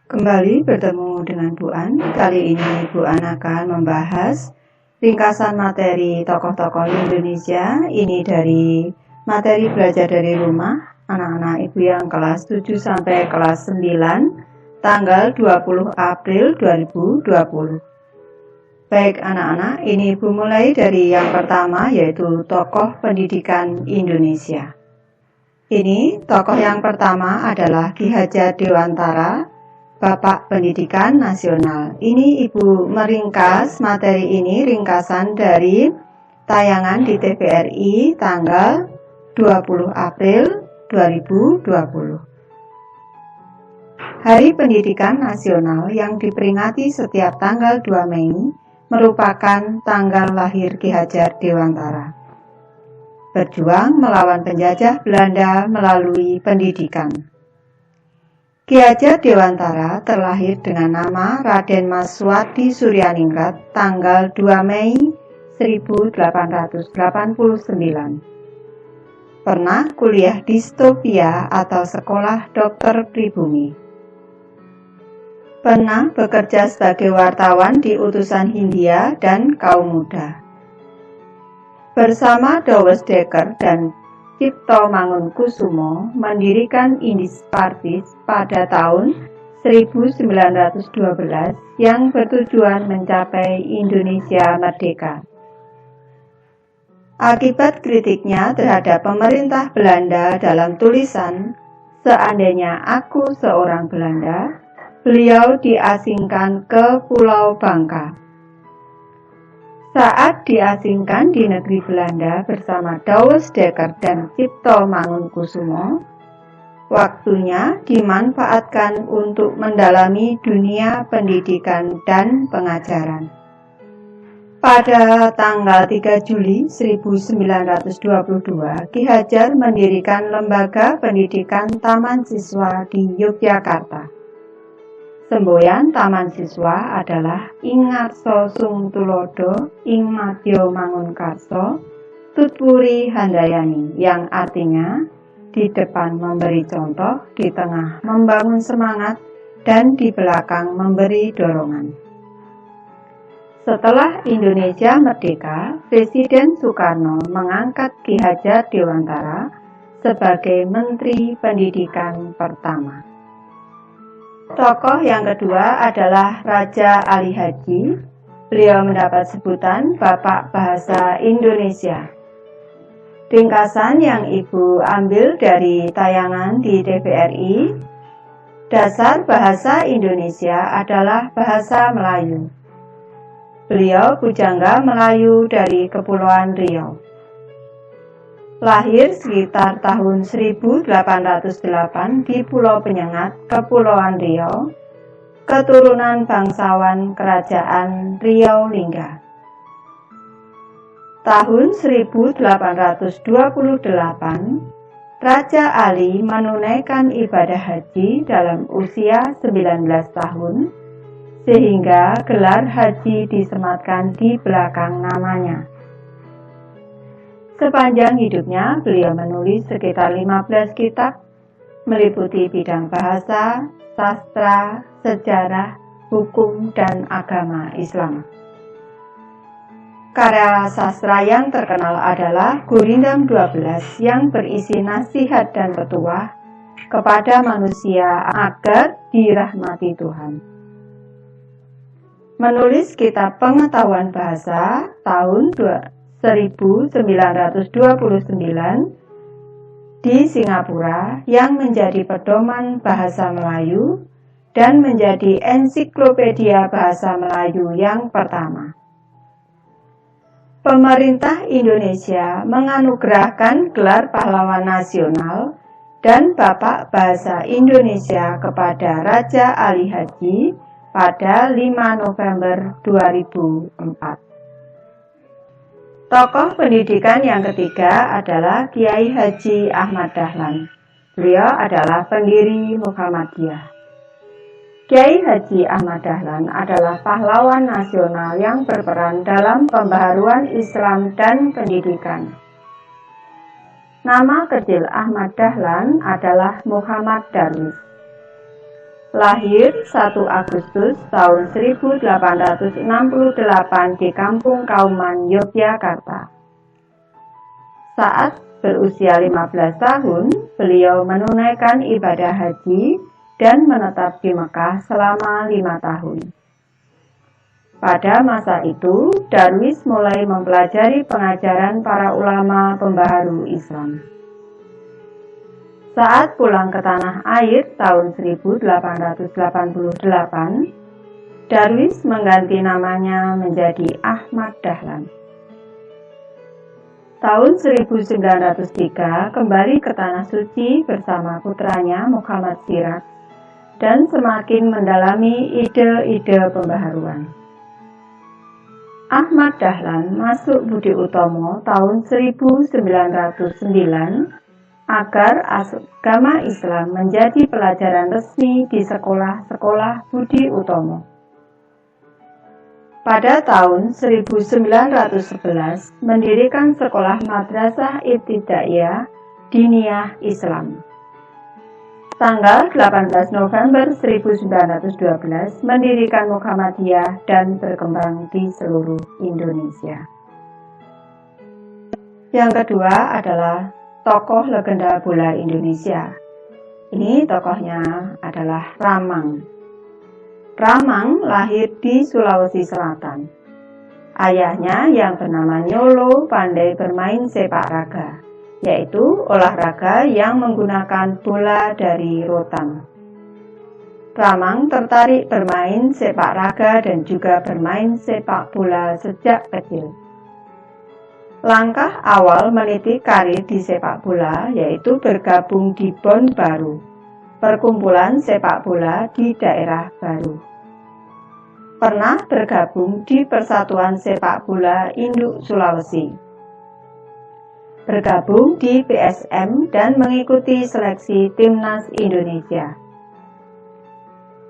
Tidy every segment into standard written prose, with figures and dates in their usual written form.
Kembali bertemu dengan Bu An. Kali ini Bu An akan membahas ringkasan materi tokoh-tokoh Indonesia. Ini dari materi belajar dari rumah anak-anak ibu yang kelas 7 sampai kelas 9 tanggal 20 April 2020. Baik anak-anak, ini Ibu mulai dari yang pertama, yaitu tokoh pendidikan Indonesia. Ini tokoh yang pertama adalah Ki Hajar Dewantara, Bapak Pendidikan Nasional. Ini Ibu meringkas materi ini, ringkasan dari tayangan di TVRI tanggal 20 April 2020. Hari Pendidikan Nasional yang diperingati setiap tanggal 2 Mei merupakan tanggal lahir Ki Hajar Dewantara. Berjuang melawan penjajah Belanda melalui pendidikan. Ki Hajar Dewantara terlahir dengan nama Raden Mas Suwadi Suryaningrat tanggal 2 Mei 1889. Pernah kuliah di Stopia atau Sekolah Dokter Pribumi. Pernah bekerja sebagai wartawan di Utusan Hindia dan Kaum Muda. Bersama Dowes Dekker dan Cipto Mangunkusumo mendirikan Indis Partis pada tahun 1912 yang bertujuan mencapai Indonesia merdeka. Akibat kritiknya terhadap pemerintah Belanda dalam tulisan "Seandainya Aku Seorang Belanda", beliau diasingkan ke Pulau Bangka. Saat diasingkan di negeri Belanda bersama Dowes Dekker dan Cipto Mangunkusumo, waktunya dimanfaatkan untuk mendalami dunia pendidikan dan pengajaran. Pada tanggal 3 Juli 1922, Ki Hajar mendirikan Lembaga Pendidikan Taman Siswa di Yogyakarta. Semboyan Taman Siswa adalah Ing Ngarso Sung Tulodo, Ing Madya Mangunkarso, Tutwuri Handayani, yang artinya di depan memberi contoh, di tengah membangun semangat, dan di belakang memberi dorongan. Setelah Indonesia merdeka, Presiden Soekarno mengangkat Ki Hajar Dewantara sebagai Menteri Pendidikan pertama. Tokoh yang kedua adalah Raja Ali Haji. Beliau mendapat sebutan Bapak Bahasa Indonesia. Ringkasan yang Ibu ambil dari tayangan di TVRI, dasar bahasa Indonesia adalah bahasa Melayu. Beliau pujangga Melayu dari Kepulauan Riau. Lahir sekitar tahun 1808 di Pulau Penyengat, Kepulauan Riau, keturunan bangsawan Kerajaan Riau Lingga. Tahun 1828, Raja Ali menunaikan ibadah haji dalam usia 19 tahun, sehingga gelar haji disematkan di belakang namanya. Sepanjang hidupnya, beliau menulis sekitar 15 kitab, meliputi bidang bahasa, sastra, sejarah, hukum, dan agama Islam. Karya sastra yang terkenal adalah Gurindam 12 yang berisi nasihat dan petuah kepada manusia agar dirahmati Tuhan. Menulis kitab Pengetahuan Bahasa tahun 1929 di Singapura yang menjadi pedoman bahasa Melayu dan menjadi ensiklopedia bahasa Melayu yang pertama. Pemerintah Indonesia menganugerahkan gelar pahlawan nasional dan Bapak Bahasa Indonesia kepada Raja Ali Haji pada 5 November 2004. Tokoh pendidikan yang ketiga adalah Kiai Haji Ahmad Dahlan. Beliau adalah pendiri Muhammadiyah. Kiai Haji Ahmad Dahlan adalah pahlawan nasional yang berperan dalam pembaharuan Islam dan pendidikan. Nama kecil Ahmad Dahlan adalah Muhammad Darwis. lahir 1 Agustus tahun 1868 di Kampung Kauman, Yogyakarta. Saat berusia 15 tahun, beliau menunaikan ibadah haji dan menetap di Mekah selama 5 tahun. Pada masa itu, Darwis mulai mempelajari pengajaran para ulama pembaharu Islam. Saat pulang ke tanah air tahun 1888, Darwis mengganti namanya menjadi Ahmad Dahlan. Tahun 1903 kembali ke Tanah Suci bersama putranya Muhammad Siraj dan semakin mendalami ide-ide pembaharuan. Ahmad Dahlan masuk Budi Utomo tahun 1909 agar agama Islam menjadi pelajaran resmi di sekolah-sekolah Budi Utomo. Pada tahun 1911 mendirikan sekolah Madrasah Ibtidaiyah Diniyah Islam. Tanggal 18 November 1912 mendirikan Muhammadiyah dan berkembang di seluruh Indonesia. Yang kedua adalah tokoh legenda bola Indonesia. Ini tokohnya adalah Ramang. Ramang lahir di Sulawesi Selatan. Ayahnya yang bernama Nyolo pandai bermain sepak raga, yaitu olahraga yang menggunakan bola dari rotan. Ramang tertarik bermain sepak raga dan juga bermain sepak bola sejak kecil. Langkah awal meniti karir di sepak bola yaitu bergabung di Bon Baru, perkumpulan sepak bola di daerah Baru. Pernah bergabung di Persatuan Sepak Bola Induk Sulawesi. Bergabung di PSM dan mengikuti seleksi Timnas Indonesia.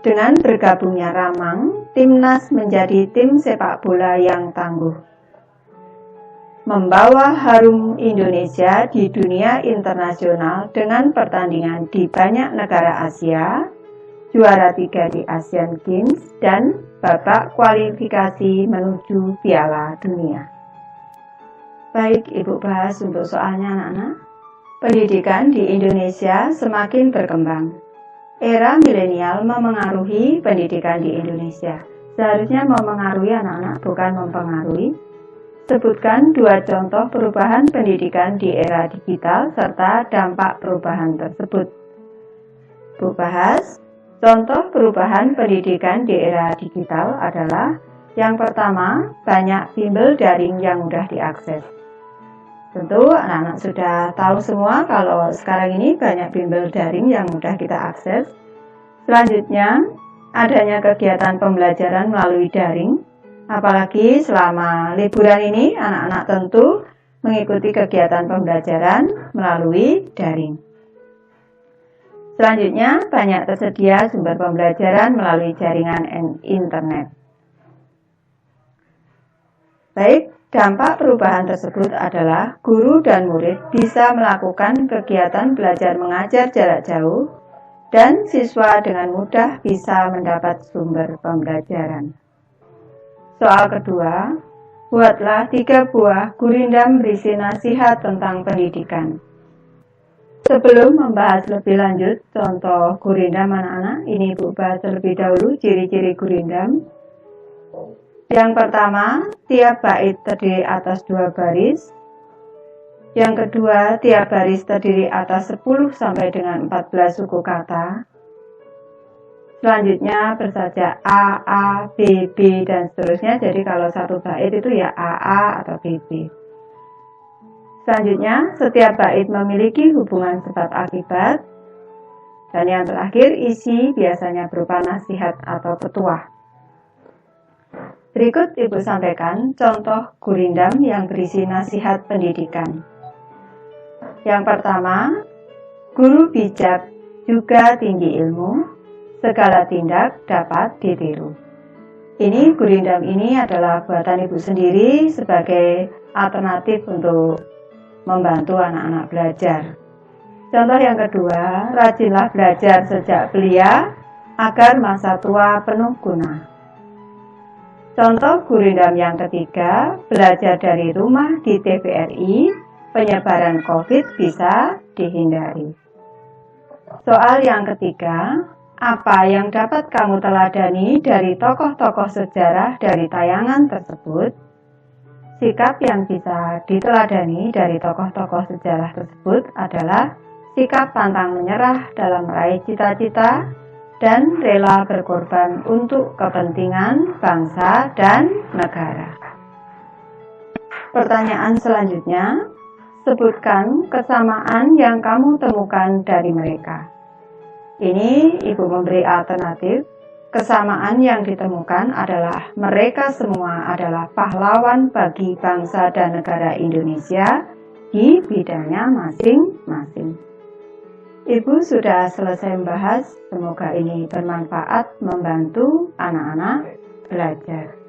Dengan bergabungnya Ramang, Timnas menjadi tim sepak bola yang tangguh. Membawa harum Indonesia di dunia internasional dengan pertandingan di banyak negara Asia, juara 3 di Asian Games, dan babak kualifikasi menuju Piala Dunia. Baik, Ibu bahas untuk soalnya anak-anak. Pendidikan di Indonesia semakin berkembang. Era milenial memengaruhi pendidikan di Indonesia. Seharusnya memengaruhi anak-anak, bukan mempengaruhi. Sebutkan 2 contoh perubahan pendidikan di era digital serta dampak perubahan tersebut. Bu bahas. Contoh perubahan pendidikan di era digital adalah yang pertama, banyak bimbel daring yang mudah diakses. Tentu anak-anak sudah tahu semua kalau sekarang ini banyak bimbel daring yang mudah kita akses. Selanjutnya, adanya kegiatan pembelajaran melalui daring. Apalagi selama liburan ini, anak-anak tentu mengikuti kegiatan pembelajaran melalui daring. Selanjutnya, banyak tersedia sumber pembelajaran melalui jaringan internet. Baik, dampak perubahan tersebut adalah guru dan murid bisa melakukan kegiatan belajar mengajar jarak jauh dan siswa dengan mudah bisa mendapat sumber pembelajaran. Soal kedua, buatlah 3 buah gurindam berisi nasihat tentang pendidikan. Sebelum membahas lebih lanjut contoh gurindam anak-anak, ini Ibu bahas terlebih dahulu ciri-ciri gurindam. Yang pertama, tiap bait terdiri atas 2 baris. Yang kedua, tiap baris terdiri atas 10 sampai dengan 14 suku kata. Selanjutnya bersaja A, B, B, dan seterusnya. Jadi kalau satu bait itu ya A atau B. Selanjutnya, setiap bait memiliki hubungan sebab akibat. Dan yang terakhir, isi biasanya berupa nasihat atau petuah. Berikut Ibu sampaikan contoh gurindam yang berisi nasihat pendidikan. Yang pertama, guru bijak juga tinggi ilmu, segala tindak dapat ditiru. Ini gurindam ini adalah buatan Ibu sendiri sebagai alternatif untuk membantu anak-anak belajar. Contoh yang kedua, rajinlah belajar sejak belia, agar masa tua penuh guna. Contoh gurindam yang ketiga, belajar dari rumah di TVRI, penyebaran COVID bisa dihindari. Soal yang ketiga, apa yang dapat kamu teladani dari tokoh-tokoh sejarah dari tayangan tersebut? Sikap yang bisa diteladani dari tokoh-tokoh sejarah tersebut adalah sikap pantang menyerah dalam meraih cita-cita dan rela berkorban untuk kepentingan bangsa dan negara. Pertanyaan selanjutnya, sebutkan kesamaan yang kamu temukan dari mereka. Ini Ibu memberi alternatif. Kesamaan yang ditemukan adalah mereka semua adalah pahlawan bagi bangsa dan negara Indonesia di bidangnya masing-masing. Ibu sudah selesai membahas, semoga ini bermanfaat membantu anak-anak belajar.